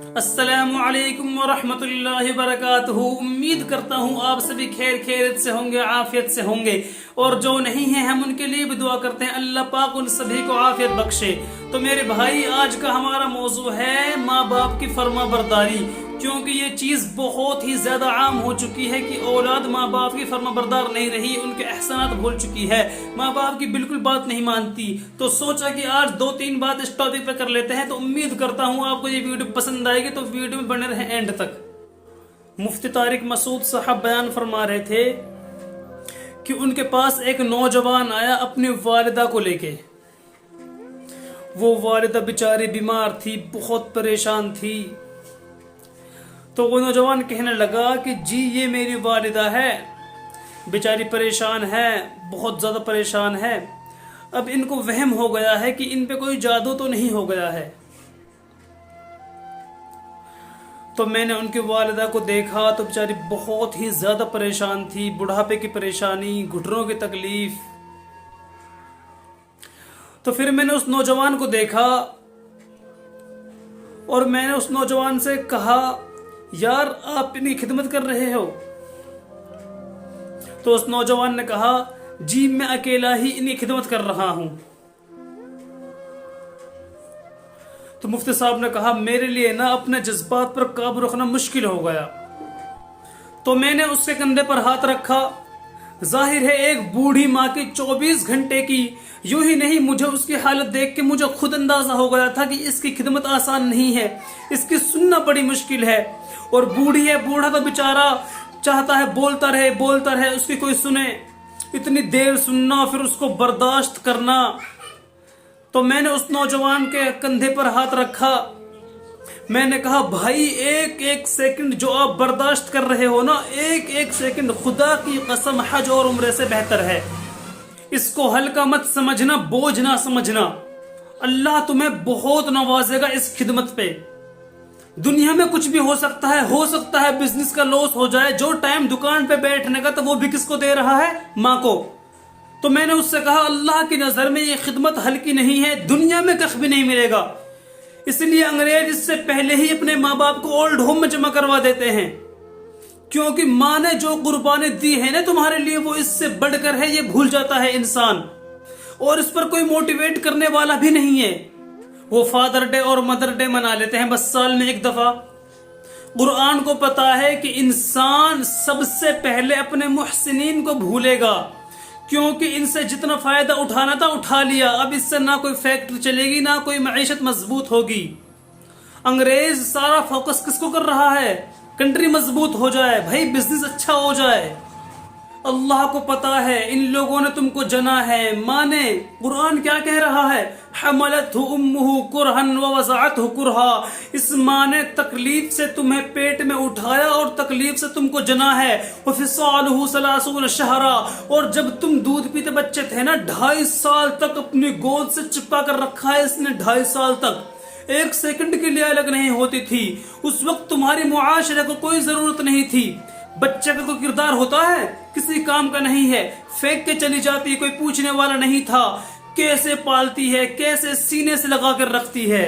अस्सलामु अलैकुम वरहमतुल्लाहि वबरकातुहू। उम्मीद करता हूँ आप सभी खैर खैरियत से होंगे, आफियत से होंगे, और जो नहीं है हम उनके लिए भी दुआ करते हैं अल्लाह पाक उन सभी को आफियत बख्शे। तो मेरे भाई, आज का हमारा मौजू है माँ बाप की फर्मा बरदारी, क्योंकि ये चीज़ बहुत ही ज़्यादा आम हो चुकी है कि औलाद माँ बाप की फर्मा बरदार नहीं रही, उनके एहसानात भूल चुकी है, माँ बाप की बिल्कुल बात नहीं मानती। तो सोचा कि आज 2-3 बात इस टॉपिक पे कर लेते हैं। तो उम्मीद करता हूँ आपको ये वीडियो पसंद आएगी, तो वीडियो में बने रहे एंड तक। मुफ्ती तारिक मसूद साहब बयान फरमा रहे थे कि उनके पास एक नौजवान आया अपनी वालिदा को लेके। वो वालिदा बेचारी बीमार थी, बहुत परेशान थी। तो वो नौजवान कहने लगा कि जी ये मेरी वालिदा है, बेचारी परेशान है, बहुत ज़्यादा परेशान है। अब इनको वहम हो गया है कि इन पे कोई जादू तो नहीं हो गया है। तो मैंने उनकी वालिदा को देखा तो बेचारी बहुत ही ज़्यादा परेशान थी, बुढ़ापे की परेशानी, घुटनों की तकलीफ। तो फिर मैंने उस नौजवान को देखा और मैंने उस नौजवान से कहा, यार आप इनकी खिदमत कर रहे हो? तो उस नौजवान ने कहा, जी मैं अकेला ही इनकी खिदमत कर रहा हूं। तो मुफ्ती साहब ने कहा, मेरे लिए ना अपने जज्बात पर काबू रखना मुश्किल हो गया। तो मैंने उसके कंधे पर हाथ रखा। जाहिर है एक बूढ़ी माँ की 24 घंटे की, यूं ही नहीं, मुझे उसकी हालत देख के मुझे खुद अंदाजा हो गया था कि इसकी खिदमत आसान नहीं है, इसकी सुनना बड़ी मुश्किल है। और बूढ़ी है, बूढ़ा तो बेचारा चाहता है बोलता रहे, उसकी कोई सुने। इतनी देर सुनना, फिर उसको बर्दाश्त करना। तो मैंने उस नौजवान के कंधे पर हाथ रखा। मैंने कहा, भाई एक एक सेकंड जो आप बर्दाश्त कर रहे हो ना, एक एक सेकंड खुदा की कसम हज और उम्रे से बेहतर है। इसको हल्का मत समझना, बोझ ना समझना। अल्लाह तुम्हें बहुत नवाजेगा इस खिदमत पे। दुनिया में कुछ भी हो सकता है बिजनेस का लॉस हो जाए। जो टाइम दुकान पे बैठने का, तो वो भी किसको दे रहा है? माँ को। तो मैंने उससे कहा, अल्लाह की नजर में ये खिदमत हल्की नहीं है, दुनिया में कख भी नहीं मिलेगा। इसलिए अंग्रेज इससे पहले ही अपने माँ बाप को ओल्ड होम में जमा करवा देते हैं, क्योंकि माँ ने जो कुर्बानी दी है ना तुम्हारे लिए, वो इससे बढ़कर है, ये भूल जाता है इंसान। और इस पर कोई मोटिवेट करने वाला भी नहीं है। वो फादर डे और मदर डे मना लेते हैं बस साल में एक दफा। कुरान को पता है कि इंसान सबसे पहले अपने मुहसिनीन को भूलेगा, क्योंकि इनसे जितना फायदा उठाना था उठा लिया। अब इससे ना कोई फैक्ट्री चलेगी, ना कोई मईशत मजबूत होगी। अंग्रेज सारा फोकस किसको कर रहा है? कंट्री मजबूत हो जाए, भाई बिजनेस अच्छा हो जाए। अल्लाह को पता है इन लोगों ने तुमको जना है। माँ ने, कुरान क्या कह रहा है? हमलतहु उम्मुहु कुरहन व वज़अतहु कुरहा। इस माँ ने तकलीफ से तुम्हें पेट में उठाया और तकलीफ से तुमको जना है। व फिसालुहु सलासून शहरा। और जब तुम दूध पीते बच्चे थे ना, 2.5 साल तक अपनी गोद से चिपका कर रखा है इसने। 2.5 साल तक एक सेकंड के लिए अलग नहीं होती थी। उस वक्त तुम्हारी मुआशरे को कोई जरूरत नहीं थी। बच्चे का कोई किरदार होता है? किसी काम का नहीं है, फेंक के चली जाती है, कोई पूछने वाला नहीं था। कैसे पालती है, कैसे सीने से लगा कर रखती है।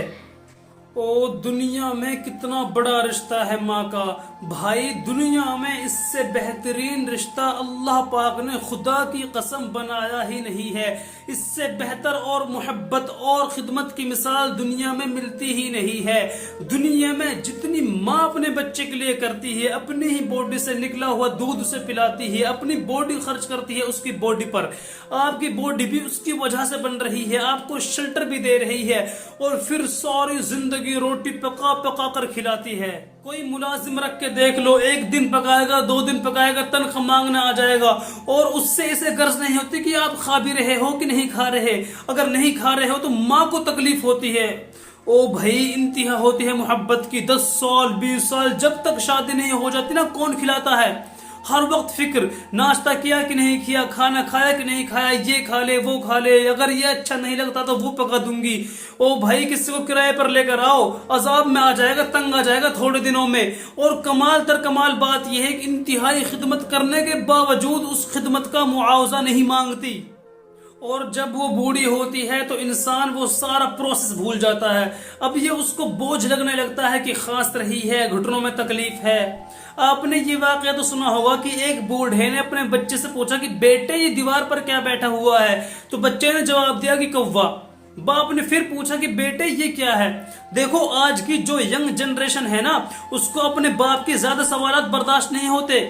ओ दुनिया में कितना बड़ा रिश्ता है माँ का। भाई दुनिया में इससे बेहतरीन रिश्ता अल्लाह पाक ने खुदा की कसम बनाया ही नहीं है। इससे बेहतर और मोहब्बत और खिदमत की मिसाल दुनिया में मिलती ही नहीं है। दुनिया में जितनी माँ अपने बच्चे के लिए करती है, अपनी ही बॉडी से निकला हुआ दूध उसे पिलाती है, अपनी बॉडी खर्च करती है उसकी बॉडी पर। आपकी बॉडी भी उसकी वजह से बन रही है, आपको शेल्टर भी दे रही है, और फिर सारी जिंदगी रोटी पका पका कर खिलाती है। कोई मुलाजिम रख के देख लो, 1 दिन पकाएगा, 2 दिन पकाएगा, तनख्वाह मांगने आ जाएगा, और उससे इसे गर्ज नहीं होती कि आप खा भी रहे हो कि नहीं खा रहे। अगर नहीं खा रहे हो तो माँ को तकलीफ होती है। ओ भाई, इंतहा होती है मोहब्बत की। 10 साल 20 साल जब तक शादी नहीं हो जाती ना, कौन खिलाता है? हर वक्त फिक्र, नाश्ता किया कि नहीं किया, खाना खाया कि नहीं खाया, ये खा ले वो खा ले, अगर ये अच्छा नहीं लगता तो वो पका दूंगी। ओ भाई, किसी को किराए पर लेकर आओ, अजाब में आ जाएगा, तंग आ जाएगा थोड़े दिनों में। और कमाल तर कमाल बात यह है कि इंतहाई खिदमत करने के बावजूद उस खिदमत का मुआवजा नहीं मांगती। اور جب وہ بوڑھی ہوتی ہے تو انسان وہ سارا پروسیس بھول جاتا ہے. اب یہ اس کو بوجھ لگنے لگتا ہے کہ خاص رہی ہے, گھٹنوں میں تکلیف ہے. آپ نے یہ واقعہ تو سنا ہوگا کہ ایک بوڑھے نے اپنے بچے سے پوچھا کہ بیٹے یہ دیوار پر کیا بیٹھا ہوا ہے, تو بچے نے جواب دیا کہ کوا. باپ نے پھر پوچھا کہ بیٹے یہ کیا ہے. دیکھو آج کی جو ینگ جنریشن ہے نا, اس کو اپنے باپ کے زیادہ سوالات برداشت نہیں ہوتے.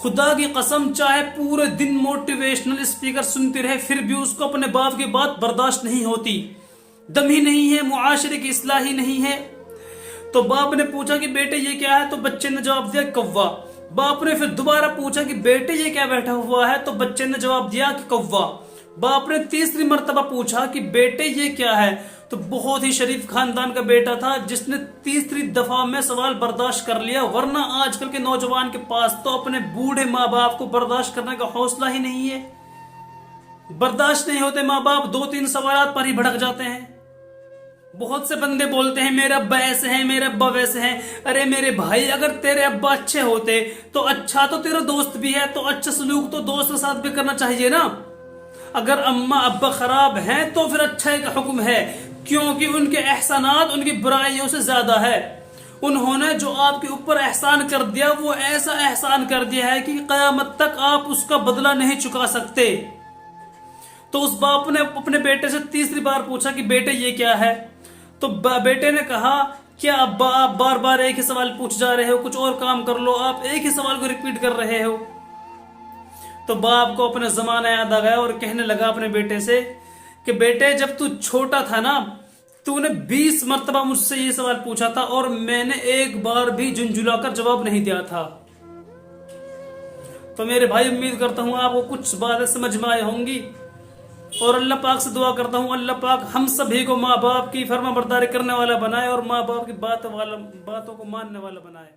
خدا کی قسم چاہے پورے دن موٹیویشنل اسپیکر سنتی رہے پھر بھی اس کو اپنے باپ کی بات برداشت نہیں ہوتی. دم ہی نہیں ہے, معاشرے کی اصلاح ہی نہیں ہے. تو باپ نے پوچھا کہ بیٹے یہ کیا ہے, تو بچے نے جواب دیا کوا. باپ نے پھر دوبارہ پوچھا کہ بیٹے یہ کیا بیٹھا ہوا ہے, تو بچے نے جواب دیا کہ کوا. باپ نے تیسری مرتبہ پوچھا کہ بیٹے یہ کیا ہے, تو بہت ہی شریف خاندان کا بیٹا تھا جس نے تیسری دفعہ میں سوال برداشت کر لیا. ورنہ آج کل کے نوجوان کے پاس تو اپنے بوڑھے ماں باپ کو برداشت کرنے کا حوصلہ ہی نہیں ہے. برداشت نہیں ہوتے ماں باپ, 2-3 سوالات پر ہی بھڑک جاتے ہیں. بہت سے بندے بولتے ہیں میرے ابا ایسے ہیں, میرے ابا ویسے ہیں. ارے میرے بھائی, اگر تیرے ابا اچھے ہوتے تو اچھا تو تیرا دوست بھی ہے, تو اچھا سلوک تو دوست کے ساتھ بھی کرنا چاہیے نا. اگر اماں ابا خراب ہیں تو پھر اچھائی کا حکم ہے, کیونکہ ان کے احسانات ان کی برائیوں سے زیادہ ہے. انہوں نے جو آپ کے اوپر احسان کر دیا وہ ایسا احسان کر دیا ہے کہ قیامت تک آپ اس کا بدلہ نہیں چکا سکتے. تو اس باپ نے اپنے بیٹے سے تیسری بار پوچھا کہ بیٹے یہ کیا ہے. تو بیٹے نے کہا کیا ابا آپ بار بار ایک ہی سوال پوچھ جا رہے ہو, کچھ اور کام کر لو, آپ ایک ہی سوال کو ریپیٹ کر رہے ہو. تو باپ کو اپنا زمانہ یاد آ گیا اور کہنے لگا اپنے بیٹے سے کہ بیٹے جب تو چھوٹا تھا نا, تو نے 20 مرتبہ مجھ سے یہ سوال پوچھا تھا اور میں نے ایک بار بھی جھنجھلا کر جواب نہیں دیا تھا. تو میرے بھائی امید کرتا ہوں آپ کو کچھ باتیں سمجھ میں آئی ہوں گی, اور اللہ پاک سے دعا کرتا ہوں اللہ پاک ہم سبھی کو ماں باپ کی فرما برداری کرنے والا بنائے اور ماں باپ کی باتوں کو ماننے والا بنائے.